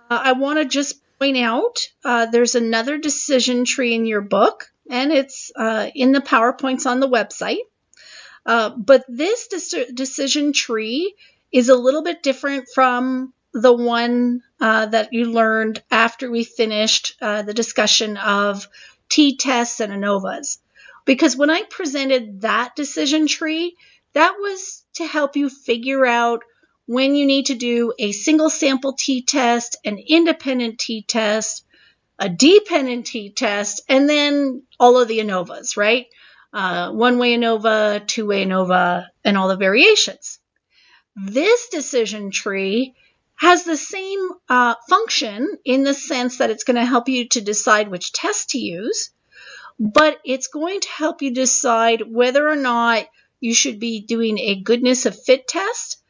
I want to just point out there's another decision tree in your book, and it's in the PowerPoints on the website. But this decision tree is a little bit different from the one that you learned after we finished the discussion of t-tests and ANOVAs. Because when I presented that decision tree, that was to help you figure out when you need to do a single sample t-test, an independent t-test, a dependent t-test, and then all of the ANOVAs, right? One-way ANOVA, two-way ANOVA, and all the variations. This decision tree has the same function in the sense that it's going to help you to decide which test to use, but it's going to help you decide whether or not you should be doing a goodness of fit test,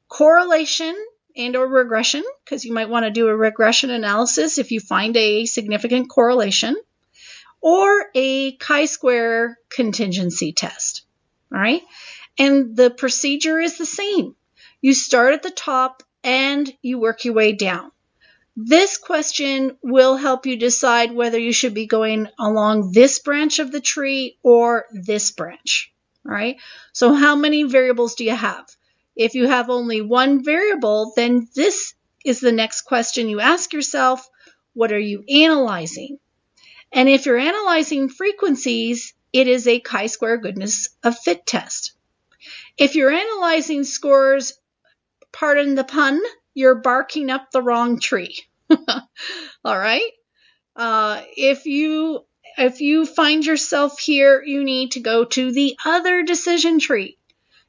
correlation, and or regression, because you might want to do a regression analysis if you find a significant correlation, or a chi-square contingency test. All right. And the procedure is the same. You start at the top and you work your way down. This question will help you decide whether you should be going along this branch of the tree or this branch. All right. So how many variables do you have? If you have only one variable, then this is the next question you ask yourself. What are you analyzing? And if you're analyzing frequencies, it is a chi-square goodness of fit test. If you're analyzing scores, pardon the pun, you're barking up the wrong tree. All right. If you find yourself here, you need to go to the other decision tree.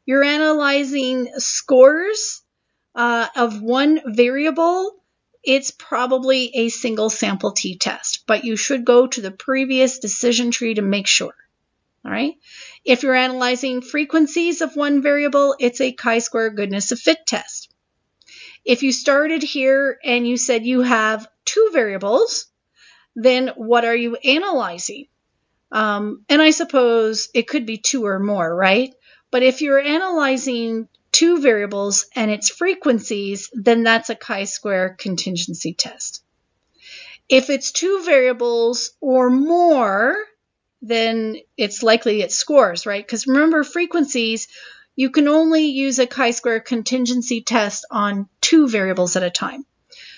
You're analyzing scores of one variable. It's probably a single sample t-test, but you should go to the previous decision tree to make sure. All right. If you're analyzing frequencies of one variable, it's a chi-square goodness of fit test. If you started here and you said you have two variables, then what are you analyzing? And I suppose it could be two or more, right? But if you're analyzing two variables and its frequencies, then that's a chi-square contingency test. If it's two variables or more, then it's likely it scores, right? Because remember, frequencies, you can only use a chi-square contingency test on two variables at a time.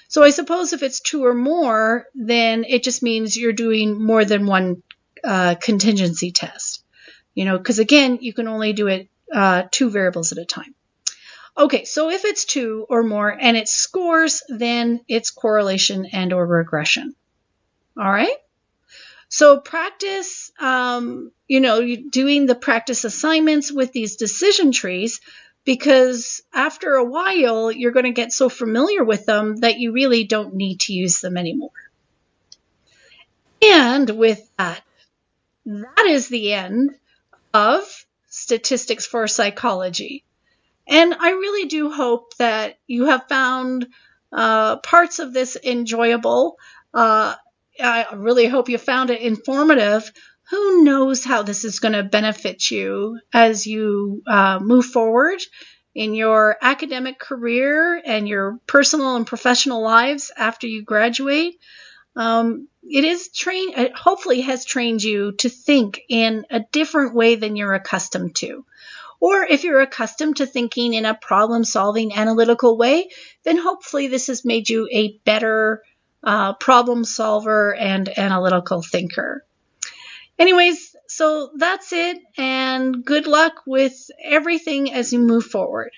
So I suppose if it's two or more, then it just means you're doing more than one contingency test. Because again, you can only do it two variables at a time. Okay, so if it's two or more and it scores, then it's correlation and or regression. All right. So practice, doing the practice assignments with these decision trees, because after a while, you're going to get so familiar with them that you really don't need to use them anymore. And with that is the end of Statistics for Psychology. And I really do hope that you have found parts of this enjoyable. I really hope you found it informative. Who knows how this is going to benefit you as you move forward in your academic career and your personal and professional lives after you graduate. It hopefully has trained you to think in a different way than you're accustomed to. Or if you're accustomed to thinking in a problem-solving analytical way, then hopefully this has made you a better problem solver and analytical thinker. Anyways, so that's it, and good luck with everything as you move forward.